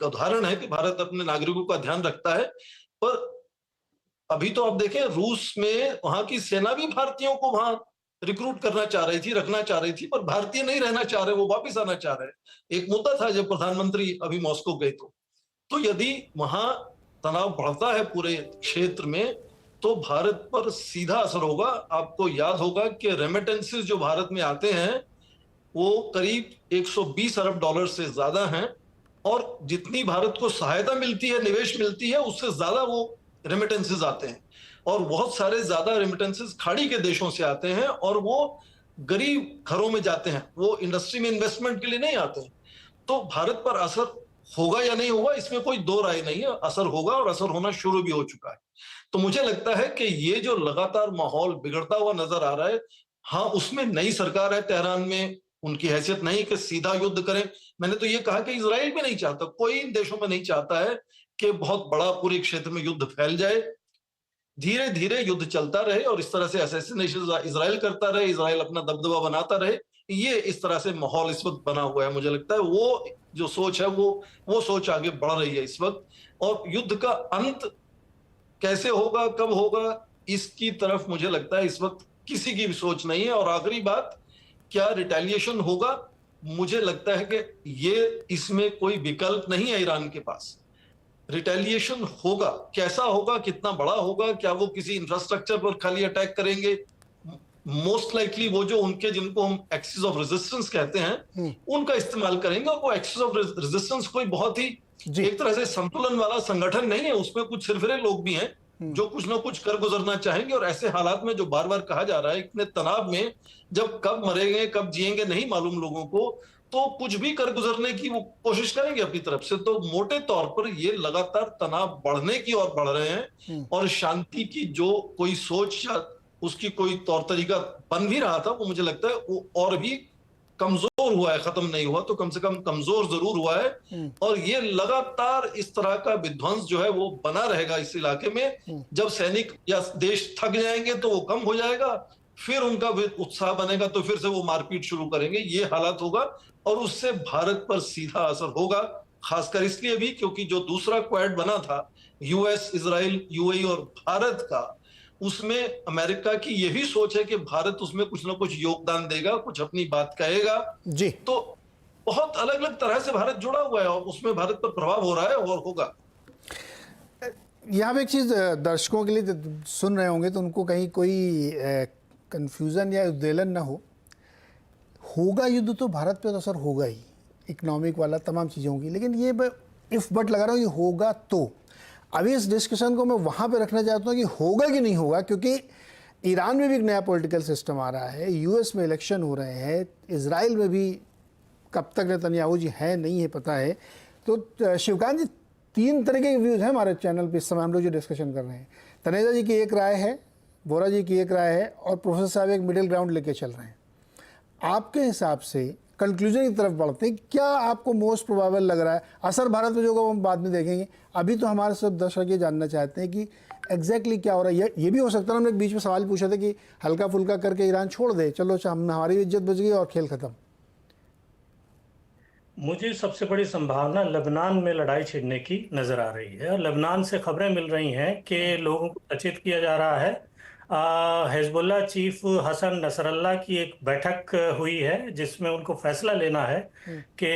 उदाहरण है कि भारत अपने नागरिकों का ध्यान रखता है। पर अभी तो आप देखें, रूस में वहां की सेना भी भारतीयों को वहां रिक्रूट करना चाह रही थी, रखना चाह रही थी, पर भारतीय नहीं रहना चाह रहे, वो वापिस आना चाह रहे। एक मुद्दा था जब प्रधानमंत्री अभी मॉस्को गए तो यदि वहां तनाव बढ़ता है पूरे क्षेत्र में, तो भारत पर सीधा असर होगा। आपको याद होगा कि रेमिटेंसेस जो भारत में आते हैं वो करीब 120 अरब डॉलर से ज्यादा हैं, और जितनी भारत को सहायता मिलती है, निवेश मिलती है, उससे ज्यादा वो रेमिटेंसेस आते हैं। और बहुत सारे ज्यादा रेमिटेंसेस खाड़ी के देशों से आते हैं, और वो गरीब घरों में जाते हैं, वो इंडस्ट्री में इन्वेस्टमेंट के लिए नहीं आते हैं। तो भारत पर असर होगा या नहीं होगा, इसमें कोई दो राय नहीं है। असर होगा, और असर होना शुरू भी हो चुका है। तो मुझे लगता है कि ये जो लगातार माहौल बिगड़ता हुआ नजर आ रहा है, हाँ, उसमें नई सरकार है तेहरान में, उनकी हैसियत नहीं कि सीधा युद्ध करें। मैंने तो ये कहा कि इजराइल भी नहीं चाहता, कोई इन देशों में नहीं चाहता है कि बहुत बड़ा पूरे क्षेत्र में युद्ध फैल जाए। धीरे धीरे युद्ध चलता रहे, और इस तरह से असैसिनेशन इजराइल करता रहे, इजराइल अपना दबदबा बनाता रहे। ये इस तरह से माहौल इस वक्त बना हुआ है। मुझे लगता है वो जो सोच है, वो सोच आगे बढ़ रही है इस वक्त। और युद्ध का अंत कैसे होगा, कब होगा, इसकी तरफ मुझे लगता है इस वक्त किसी की भी सोच नहीं है। और आखिरी बात, क्या रिटेलिएशन होगा? मुझे लगता है कि ये इसमें कोई विकल्प नहीं है ईरान के पास। रिटेलिएशन होगा, कैसा होगा, कितना बड़ा होगा, क्या वो किसी इंफ्रास्ट्रक्चर पर खाली अटैक करेंगे? मोस्ट लाइकली वो जो उनके, जिनको हम एक्सिस ऑफ रेजिस्टेंस कहते हैं, उनका इस्तेमाल करेंगे। और वो एक्सिस ऑफ रेजिस्टेंस कोई बहुत ही एक तरह से संतुलन वाला संगठन नहीं है, उसमें कुछ सिरफिरे लोग भी हैं जो कुछ ना कुछ कर गुजरना चाहेंगे। और ऐसे हालात में जो बार बार कहा जा रहा है, इतने तनाव में, जब कब मरेंगे कब जिएंगे नहीं मालूम लोगों को, तो कुछ भी कर गुजरने की वो कोशिश करेंगे अपनी तरफ से। तो मोटे तौर पर ये लगातार तनाव बढ़ने की ओर बढ़ रहे हैं, और शांति की जो कोई सोच या उसकी कोई तौर तरीका बन भी रहा था, वो मुझे लगता है वो और भी कमजोर हुआ है। खत्म नहीं हुआ तो कम से कम कमजोर जरूर हुआ है। और ये लगातार इस तरह का विध्वंस जो है वो बना रहेगा इस इलाके में। जब सैनिक या देश थक जाएंगे तो वो कम हो जाएगा, फिर उनका उत्साह बनेगा तो फिर से वो मारपीट शुरू करेंगे। ये हालात होगा, और उससे भारत पर सीधा असर होगा। खासकर इसलिए भी क्योंकि जो दूसरा क्वाड बना था, यूएस, इजराइल, यूएई और भारत का, उसमें अमेरिका की यही सोच है कि भारत उसमें कुछ ना कुछ योगदान देगा, कुछ अपनी बात कहेगा जी। तो बहुत अलग अलग तरह से भारत जुड़ा हुआ है, और उसमें भारत पर प्रभाव हो रहा है और होगा। यहाँ पे एक चीज़ दर्शकों के लिए सुन रहे होंगे तो उनको कहीं कोई कंफ्यूजन या उद्वेलन ना होगा युद्ध तो भारत पे तो असर होगा ही, इकोनॉमिक वाला तमाम चीज़ें होंगी। लेकिन ये इफ बट लगा रहा हूँ, ये होगा तो अभी इस डिस्कशन को मैं वहाँ पे रखना चाहता हूँ कि होगा कि नहीं होगा, क्योंकि ईरान में भी एक नया पॉलिटिकल सिस्टम आ रहा है, यूएस में इलेक्शन हो रहे हैं, इजराइल में भी कब तक नेतन्याहू जी हैं नहीं है पता है। तो शिवकांत जी, तीन तरह के व्यूज़ हैं हमारे चैनल पे इस समय हम लोग जो डिस्कशन कर रहे हैं। तनेजा जी की एक राय है, वोरा जी की एक राय है, और प्रोफेसर साहब एक मिडिल ग्राउंड लेके चल रहे हैं। आपके हिसाब से कंक्लूजन की तरफ बढ़ते हैं, क्या आपको मोस्ट प्रोबेबल लग रहा है? असर भारत में जो होगा हम बाद में देखेंगे, अभी तो हमारे सब दर्शक ये जानना चाहते हैं कि एग्जैक्टली क्या हो रहा है। ये भी हो सकता है, हमने एक बीच में सवाल पूछा था कि हल्का फुल्का करके ईरान छोड़ दे, चलो हमारी इज्जत बच गई और खेल खत्म। मुझे सबसे बड़ी संभावना लेबनान में लड़ाई छिड़ने की नजर आ रही है। और लेबनान से खबरें मिल रही हैं कि लोगों को सचेत किया जा रहा है। हिजबुल्लाह चीफ हसन नसरल्ला की एक बैठक हुई है जिसमें उनको फैसला लेना है कि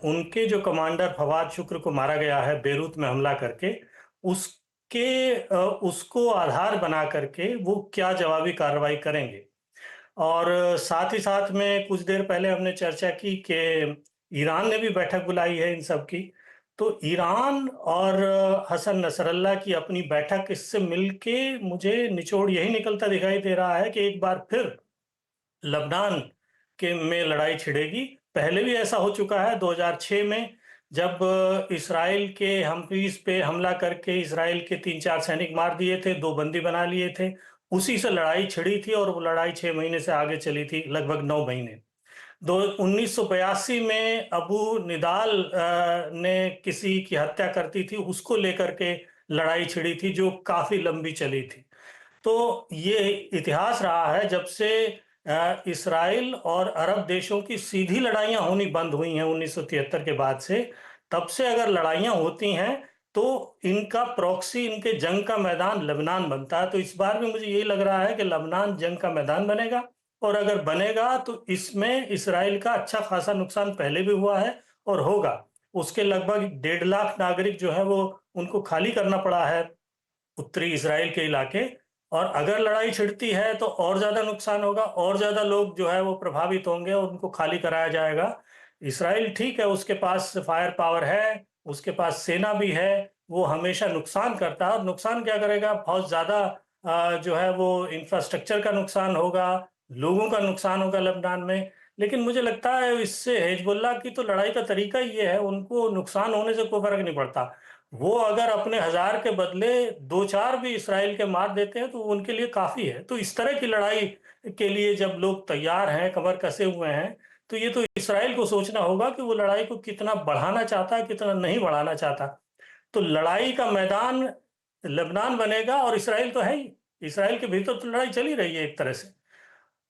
उनके जो कमांडर फवाद शुक्र को मारा गया है बेरूत में हमला करके, उसको आधार बना करके वो क्या जवाबी कार्रवाई करेंगे। और साथ ही साथ में कुछ देर पहले हमने चर्चा की कि ईरान ने भी बैठक बुलाई है इन सब की। तो ईरान और हसन नसरल्ला की अपनी बैठक, इससे मिलके मुझे निचोड़ यही निकलता दिखाई दे रहा है कि एक बार फिर लेबनान के में लड़ाई छिड़ेगी। पहले भी ऐसा हो चुका है 2006 में, जब इसराइल के हम्पीज पे हमला करके इसराइल के 3-4 सैनिक मार दिए थे, 2 बंदी बना लिए थे। उसी से लड़ाई छिड़ी थी और वो लड़ाई 6 महीने से आगे चली थी, लगभग 9 महीने। 1982 में अबू निदाल ने किसी की हत्या करती थी, उसको लेकर के लड़ाई छिड़ी थी जो काफी लंबी चली थी। तो ये इतिहास रहा है जब से इसराइल और अरब देशों की सीधी लड़ाइयां होनी बंद हुई हैं 1973 के बाद से, तब से अगर लड़ाइयां होती हैं तो इनका प्रॉक्सी, इनके जंग का मैदान लेबनान बनता है। तो इस बार भी मुझे यही लग रहा है कि लेबनान जंग का मैदान बनेगा, और अगर बनेगा तो इसमें इसराइल का अच्छा खासा नुकसान पहले भी हुआ है और होगा। उसके लगभग 1.5 लाख नागरिक जो है वो उनको खाली करना पड़ा है उत्तरी इसराइल के इलाके, और अगर लड़ाई छिड़ती है तो और ज्यादा नुकसान होगा, और ज्यादा लोग जो है वो प्रभावित होंगे और उनको खाली कराया जाएगा। इसराइल ठीक है, उसके पास फायर पावर है, उसके पास सेना भी है, वो हमेशा नुकसान करता है। और नुकसान क्या करेगा, बहुत ज्यादा जो है वो इंफ्रास्ट्रक्चर का नुकसान होगा, लोगों का नुकसान होगा लेबनान में। लेकिन मुझे लगता है इससे हिजबुल्लाह की तो लड़ाई का तरीका ये है, उनको नुकसान होने से कोई फर्क नहीं पड़ता। वो अगर अपने 1000 के बदले 2-4 भी इसराइल के मार देते हैं तो उनके लिए काफी है। तो इस तरह की लड़ाई के लिए जब लोग तैयार हैं, कमर कसे हुए हैं, तो ये तो इसराइल को सोचना होगा कि वो लड़ाई को कितना बढ़ाना चाहता है, कितना नहीं बढ़ाना चाहता। तो लड़ाई का मैदान लेबनान बनेगा, और इसराइल तो है ही, इसराइल के भीतर तो लड़ाई चली रही है एक तरह से।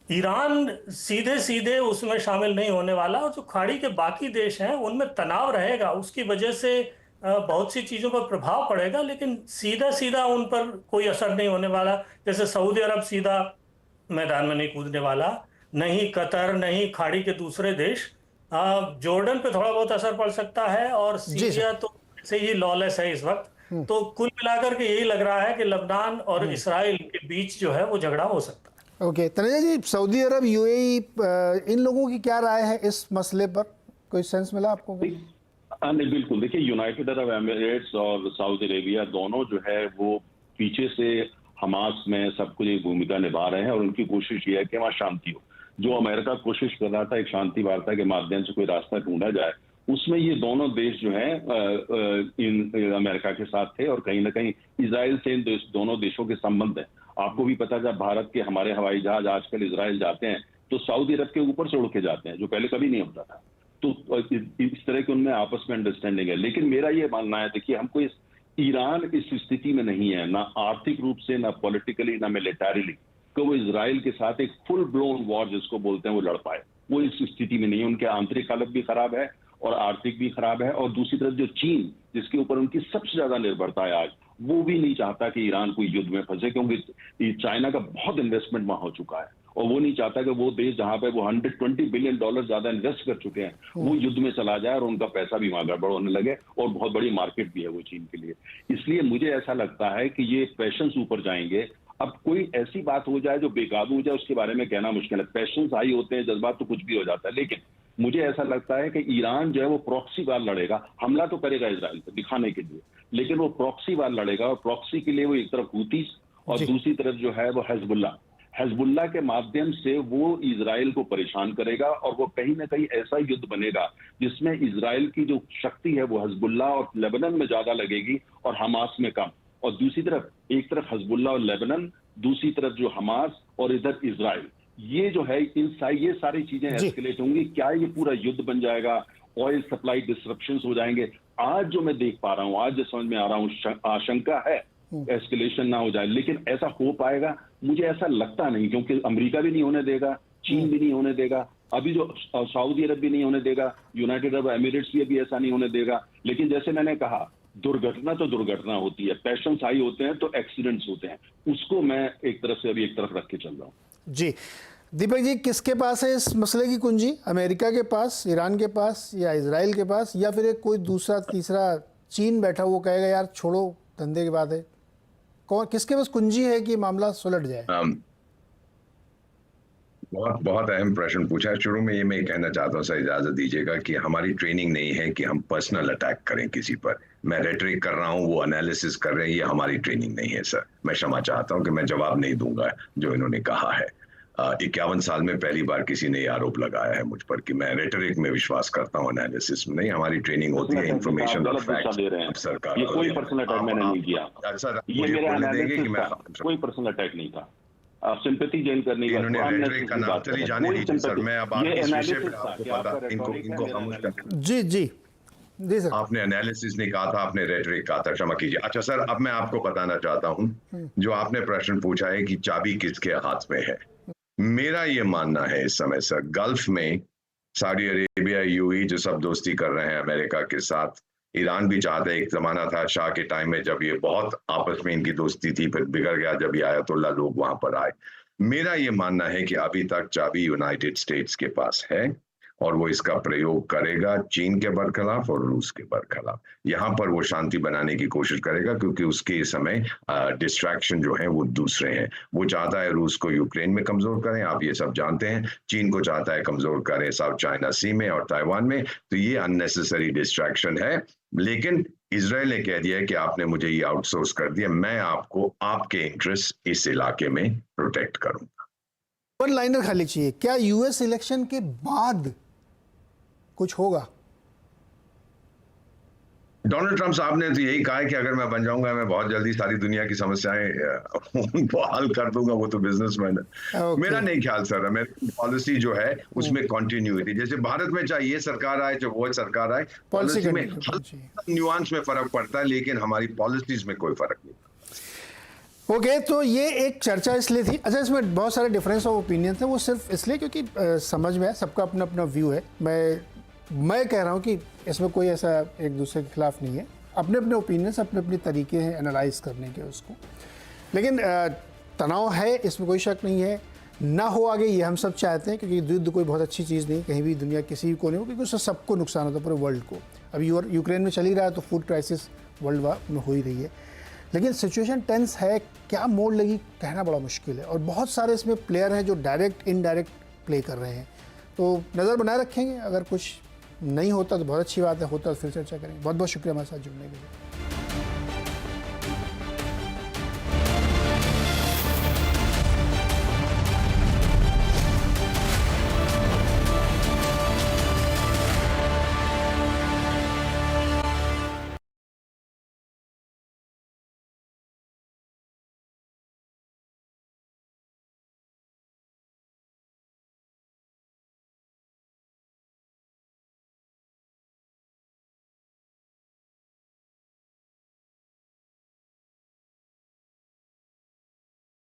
ईरान सीधे सीधे उसमें शामिल नहीं होने वाला, और जो खाड़ी के बाकी देश हैं उनमें तनाव रहेगा, उसकी वजह से बहुत सी चीजों पर प्रभाव पड़ेगा, लेकिन सीधा सीधा उन पर कोई असर नहीं होने वाला। जैसे सऊदी अरब सीधा मैदान में नहीं कूदने वाला, नहीं कतर, नहीं खाड़ी के दूसरे देश। जॉर्डन पे थोड़ा बहुत असर पड़ सकता है, और जी सर। सीरिया तो से ही लॉलेस है इस वक्त। तो कुल मिलाकर के यही लग रहा है कि लेबनान और इसराइल के बीच जो है वो झगड़ा हो सकता है। ओके, तनुजा जी, सऊदी अरब, यूएई, इन लोगों की क्या राय है इस मसले पर? कोई सेंस मिला आपको? हाँ नहीं, बिल्कुल। देखिए, यूनाइटेड अरब एमिरेट्स और सऊदी अरेबिया दोनों जो है वो पीछे से हमास में सब कुछ एक भूमिका निभा रहे हैं, और उनकी कोशिश ये है कि वहाँ शांति हो। जो अमेरिका कोशिश कर रहा था एक शांति वार्ता के माध्यम से कोई रास्ता ढूंढा जाए, उसमें ये दोनों देश जो हैं इन अमेरिका के साथ थे, और कहीं ना कहीं इसराइल से इन दोनों देशों के संबंध है। आपको भी पता, जब भारत के हमारे हवाई जहाज आजकल इसराइल जाते हैं तो सऊदी अरब के ऊपर से उड़ के जाते हैं, जो पहले कभी नहीं होता था। तो इस तरह के उनमें आपस में अंडरस्टैंडिंग है। लेकिन मेरा ये मानना है, देखिए, हमको ईरान इस स्थिति में नहीं है, ना आर्थिक रूप से, ना पॉलिटिकली, ना मिलिटरीली, कि वो इसराइल के साथ एक फुल ब्लोन वॉर जिसको बोलते हैं वो लड़ पाए। वो इस स्थिति में नहीं है। उनके आंतरिक हालत भी खराब है और आर्थिक भी खराब है, और दूसरी तरफ जो चीन, जिसके ऊपर उनकी सबसे ज्यादा निर्भरता है आज, वो भी नहीं चाहता कि ईरान कोई युद्ध में फंसे, क्योंकि चाइना का बहुत इन्वेस्टमेंट वहां हो चुका है, और वो नहीं चाहता कि वो देश जहां पे वो $120 बिलियन ज्यादा इन्वेस्ट कर चुके हैं, वो युद्ध में चला जाए और उनका पैसा भी वहां गड़बड़ होने लगे, और बहुत बड़ी मार्केट भी है वो चीन के लिए। इसलिए मुझे ऐसा लगता है कि ये पैशंस ऊपर जाएंगे। अब कोई ऐसी बात हो जाए जो बेकाबू हो जाए, उसके बारे में कहना मुश्किल है। पैशंस हाई होते हैं, जज्बात तो कुछ भी हो जाता है, लेकिन मुझे ऐसा लगता है कि ईरान जो है वो प्रॉक्सी वार लड़ेगा। हमला तो करेगा इसराइल पर दिखाने के लिए, लेकिन वो प्रॉक्सी वार लड़ेगा, और प्रॉक्सी के लिए वो एक तरफ हूतीस और दूसरी तरफ जो है वो हिजबुल्लाह के माध्यम से वो इसराइल को परेशान करेगा, और वो कहीं ना कहीं ऐसा युद्ध बनेगा जिसमें इसराइल की जो शक्ति है वो हिजबुल्लाह और लेबनान में ज्यादा लगेगी और हमास में कम। और दूसरी तरफ, एक तरफ हिजबुल्लाह और लेबनान, दूसरी तरफ जो हमास, और इधर इसराइल, ये जो है ये सारी चीजें एस्केलेट होंगी। क्या ये पूरा युद्ध बन जाएगा? ऑयल सप्लाई डिसरप्शंस हो जाएंगे? आज जो मैं देख पा रहा हूँ, आज जो समझ में आ रहा हूँ, आशंका है एस्केलेशन ना हो जाए, लेकिन ऐसा हो पाएगा मुझे ऐसा लगता नहीं, क्योंकि अमेरिका भी नहीं होने देगा, चीन भी नहीं होने देगा, अभी जो सऊदी अरब भी नहीं होने देगा, यूनाइटेड अरब एमिरेट्स भी अभी ऐसा नहीं होने देगा। लेकिन जैसे मैंने कहा, दुर्घटना तो दुर्घटना होती है, पैशंस हाई होते हैं तो एक्सीडेंट्स होते हैं, उसको मैं एक तरफ से अभी एक तरफ रख के चल रहा हूँ। जी दीपक जी, किसके पास है इस मसले की कुंजी? अमेरिका के पास, ईरान के पास, या इजराइल के पास, या फिर एक कोई दूसरा तीसरा चीन बैठा वो कहेगा यार छोड़ो, धंधे की बात है? कौन, किसके पास कुंजी है कि मामला सुलट जाए? बहुत बहुत अहम प्रश्न पूछा है। शुरू में ये मैं कहना चाहता हूँ, सर इजाजत दीजिएगा, कि हमारी ट्रेनिंग नहीं है कि हम पर्सनल अटैक करें किसी पर। मैं रेटरिक कर रहा हूँ, वो एनालिसिस कर रहे हैं, ये हमारी ट्रेनिंग नहीं है सर। मैं क्षमा चाहता हूँ कि मैं जवाब नहीं दूंगा जो इन्होंने कहा है। 51 साल में पहली बार किसी ने आरोप लगाया है मुझ पर कि मैं रेटरिक में विश्वास करता हूँ, एनालिसिस में नहीं। हमारी ट्रेनिंग होती है इंफॉर्मेशन और फैक्ट। सरकार, ये कोई पर्सनल अटैक मैंने नहीं किया सर, ये मेरा एनालिसिस था, कोई पर्सनल अटैक नहीं था। आप सिंपैथी गेन करने का इन्होंने रेटरिक का नाम चली जाने दीजिए सर। मैं अब आपके इस विषय पे आपको पता, इनको खामोश कर। जी जी जी सर, आपने एनालिसिस नहीं कहा था, आपने रेटरिक कहा था, क्षमा कीजिए। अच्छा सर, अब मैं आपको बताना चाहता हूँ, जो आपने प्रश्न पूछा है कि चाबी किसके हाथ में है, मेरा ये मानना है इस समय सर, गल्फ में सऊदी अरेबिया, यूएई जो सब दोस्ती कर रहे हैं अमेरिका के साथ, ईरान भी चाहता है, एक जमाना था शाह के टाइम में जब ये बहुत आपस में इनकी दोस्ती थी, फिर बिगड़ गया जब ये आयतुल्ला लोग वहां पर आए। मेरा ये मानना है कि अभी तक चाबी यूनाइटेड स्टेट्स के पास है और वो इसका प्रयोग करेगा चीन के बरखिलाफ और रूस के बरखिलाफ। यहाँ पर वो शांति बनाने की कोशिश करेगा क्योंकि उसके इस समय डिस्ट्रैक्शन जो है वो दूसरे हैं। वो चाहता है रूस को यूक्रेन में कमजोर करें, आप ये सब जानते हैं। चीन को चाहता है कमजोर करें साउथ चाइना सी में और ताइवान में। तो ये अननेसेसरी डिस्ट्रैक्शन है। लेकिन इजराइल ने कह दिया है कि आपने मुझे ये आउटसोर्स कर दिया, मैं आपको आपके इंटरेस्ट इस इलाके में प्रोटेक्ट करूंगा। वन लाइनर खाली चाहिए, क्या यूएस इलेक्शन के बाद कुछ होगा? डोनाल्ड ट्रंप साहब ने तो यही कहा है कि अगर मैं बन जाऊंगा मैं बहुत जल्दी सारी दुनिया की समस्याएं उनको हल कर दूंगा, वो तो बिजनेसमैन है। मेरा नहीं ख्याल सर, अमेरिकन पॉलिसी जो है उसमें कंटिन्यूटी, जैसे भारत में चाहे ये सरकार आए चाहे वो सरकार आए, पॉलिसी में न्यूआंस में फर्क पड़ता है, लेकिन हमारी पॉलिसीज में कोई फर्क नहीं। ओके, तो ये एक चर्चा इसलिए थी। अच्छा, इसमें बहुत सारे डिफरेंस ऑफ ओपिनियन थे, वो सिर्फ इसलिए क्योंकि समझ में है, सबका अपना अपना व्यू है। मैं कह रहा हूँ कि इसमें कोई ऐसा एक दूसरे के खिलाफ नहीं है, अपने अपने ओपिनियंस, अपने अपने तरीके हैं एनालाइज करने के उसको। लेकिन तनाव है, इसमें कोई शक नहीं है, ना हो आगे ये हम सब चाहते हैं, क्योंकि युद्ध कोई बहुत अच्छी चीज़ नहीं कहीं भी दुनिया किसी भी कोने हो, क्योंकि उससे सबको नुकसान होता है, पूरे वर्ल्ड को। अभी यूक्रेन में चल ही रहा है तो फूड क्राइसिस वर्ल्ड में हो ही रही है। लेकिन सिचुएशन टेंस है, क्या मोड़ लगी कहना बड़ा मुश्किल है, और बहुत सारे इसमें प्लेयर हैं जो डायरेक्ट इनडायरेक्ट प्ले कर रहे हैं। तो नज़र बनाए रखेंगे, अगर कुछ नहीं होता तो बहुत अच्छी बात है, होता तो फिर चर्चा करेंगे। बहुत बहुत शुक्रिया हमारे साथ जुड़ने के लिए।